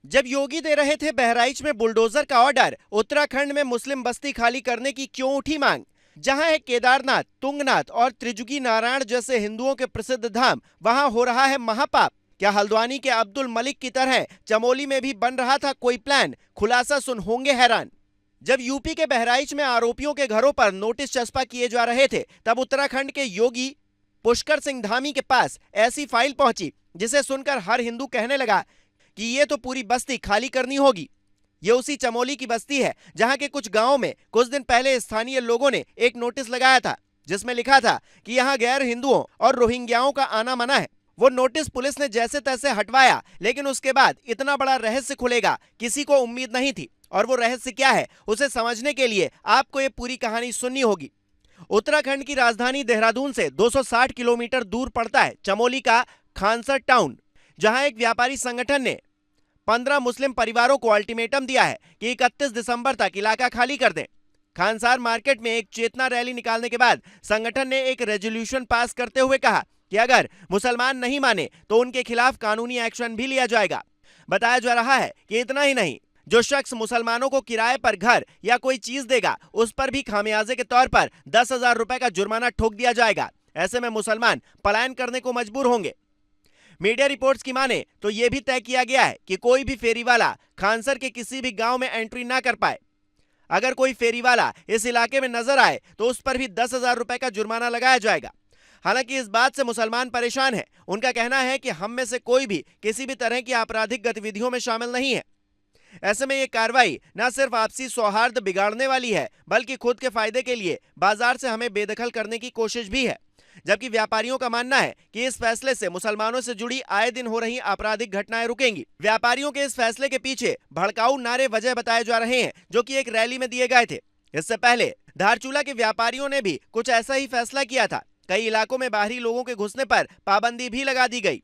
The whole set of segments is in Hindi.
जब योगी दे रहे थे बहराइच में बुलडोजर का ऑर्डर, उत्तराखंड में मुस्लिम बस्ती खाली करने की क्यों उठी मांग? जहां है केदारनाथ, तुंगनाथ और त्रिजुगी नारायण जैसे हिंदुओं के प्रसिद्ध धाम, वहां हो रहा है महापाप। क्या हल्द्वानी के अब्दुल मलिक की तरह चमोली में भी बन रहा था कोई प्लान? खुलासा सुन होंगे हैरान। जब यूपी के बहराइच में आरोपियों के घरों पर नोटिस चस्पा किए जा रहे थे, तब उत्तराखंड के योगी पुष्कर सिंह धामी के पास ऐसी फाइल पहुंची जिसे सुनकर हर हिंदू कहने लगा कि ये तो पूरी बस्ती खाली करनी होगी। ये उसी चमोली की बस्ती है जहां के कुछ गांवों में कुछ दिन पहले स्थानीय लोगों ने एक नोटिस लगाया था जिसमें लिखा था कि यहां गैर हिंदुओं और रोहिंग्याओं का आना मना है। वो नोटिस पुलिस ने जैसे तैसे हटवाया, लेकिन उसके बाद इतना बड़ा रहस्य खुलेगा, किसी को उम्मीद नहीं थी। और वो रहस्य क्या है, उसे समझने के लिए आपको ये पूरी कहानी सुननी होगी। उत्तराखंड की राजधानी देहरादून से 260 किलोमीटर दूर पड़ता है चमोली का खानसर टाउन, जहां एक व्यापारी संगठन ने 15 मुस्लिम परिवारों को अल्टीमेटम दिया है कि 31 दिसंबर तक इलाका खाली कर दें। खानसार मार्केट में एक चेतना रैली निकालने के बाद संगठन ने एक रेजोल्यूशन पास करते हुए कहा कि अगर मुसलमान नहीं माने तो उनके खिलाफ कानूनी एक्शन भी लिया जाएगा। बताया जा रहा है कि इतना ही नहीं, जो शख्स मुसलमानों को किराए पर घर या कोई चीज देगा, उस पर भी खामियाजे के तौर पर 10,000 रुपए का जुर्माना ठोक दिया जाएगा। ऐसे में मुसलमान पलायन करने को मजबूर होंगे। मीडिया रिपोर्ट्स की माने तो यह भी तय किया गया है कि कोई भी फेरीवाला खानसर के किसी भी गांव में एंट्री ना कर पाए। अगर कोई फेरीवाला इस इलाके में नजर आए तो उस पर भी 10,000 रुपए का जुर्माना लगाया जाएगा। हालांकि इस बात से मुसलमान परेशान है। उनका कहना है कि हम में से कोई भी किसी भी तरह की आपराधिक गतिविधियों में शामिल नहीं है। ऐसे में यह कार्रवाई न सिर्फ आपसी सौहार्द बिगाड़ने वाली है, बल्कि खुद के फायदे के लिए बाजार से हमें बेदखल करने की कोशिश भी है। जबकि व्यापारियों का मानना है कि इस फैसले से मुसलमानों से जुड़ी आए दिन हो रही आपराधिक घटनाएं रुकेंगी। व्यापारियों के इस फैसले के पीछे भड़काऊ नारे वजह बताए जा रहे हैं, जो कि एक रैली में दिए गए थे। इससे पहले धारचूला के व्यापारियों ने भी कुछ ऐसा ही फैसला किया था। कई इलाकों में बाहरी लोगों के घुसने पर पाबंदी भी लगा दी गई।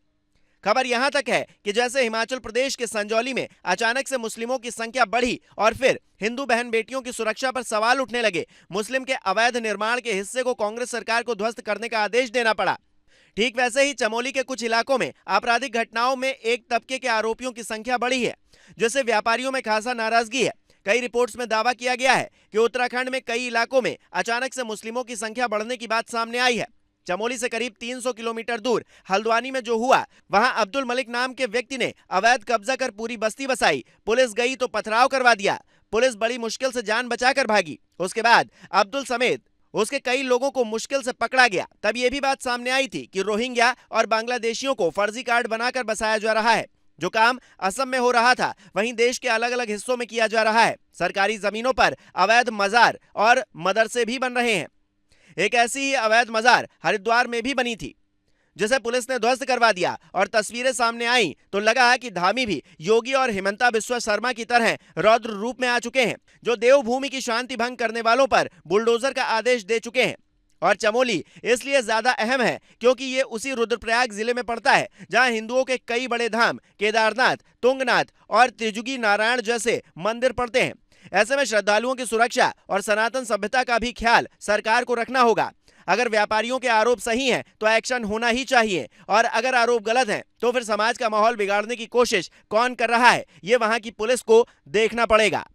खबर यहां तक है कि जैसे हिमाचल प्रदेश के संजौली में अचानक से मुस्लिमों की संख्या बढ़ी और फिर हिंदू बहन बेटियों की सुरक्षा पर सवाल उठने लगे, मुस्लिम के अवैध निर्माण के हिस्से को कांग्रेस सरकार को ध्वस्त करने का आदेश देना पड़ा। ठीक वैसे ही चमोली के कुछ इलाकों में आपराधिक घटनाओं में एक तबके के आरोपियों की संख्या बढ़ी है, जिससे व्यापारियों में खासा नाराजगी है। कई रिपोर्ट्स में दावा किया गया है कि उत्तराखंड में कई इलाकों में अचानक से मुस्लिमों की संख्या बढ़ने की बात सामने आई है। चमोली से करीब 300 किलोमीटर दूर हल्द्वानी में जो हुआ, वहां अब्दुल मलिक नाम के व्यक्ति ने अवैध कब्जा कर पूरी बस्ती बसाई। पुलिस गई तो पथराव करवा दिया। पुलिस बड़ी मुश्किल से जान बचाकर भागी। उसके बाद अब्दुल समेत उसके कई लोगों को मुश्किल से पकड़ा गया। तब यह भी बात सामने आई थी कि रोहिंग्या और बांग्लादेशियों को फर्जी कार्ड बनाकर बसाया जा रहा है। जो काम असम में हो रहा था, वहीं देश के अलग अलग हिस्सों में किया जा रहा है। सरकारी जमीनों पर अवैध मजार और मदरसे भी बन रहे हैं। एक ऐसी ही अवैध मजार हरिद्वार में भी बनी थी, जिसे पुलिस ने ध्वस्त करवा दिया। और तस्वीरें सामने आई तो लगा कि धामी भी योगी और हिमंता बिस्वा शर्मा की तरह रौद्र रूप में आ चुके हैं, जो देवभूमि की शांति भंग करने वालों पर बुलडोजर का आदेश दे चुके हैं। और चमोली इसलिए ज्यादा अहम है क्योंकि ये उसी रुद्रप्रयाग जिले में पड़ता है जहां हिंदुओं के कई बड़े धाम केदारनाथ, तुंगनाथ और त्रिजुगी नारायण जैसे मंदिर पड़ते हैं। ऐसे में श्रद्धालुओं की सुरक्षा और सनातन सभ्यता का भी ख्याल सरकार को रखना होगा। अगर व्यापारियों के आरोप सही हैं तो एक्शन होना ही चाहिए, और अगर आरोप गलत हैं तो फिर समाज का माहौल बिगाड़ने की कोशिश कौन कर रहा है, ये वहां की पुलिस को देखना पड़ेगा।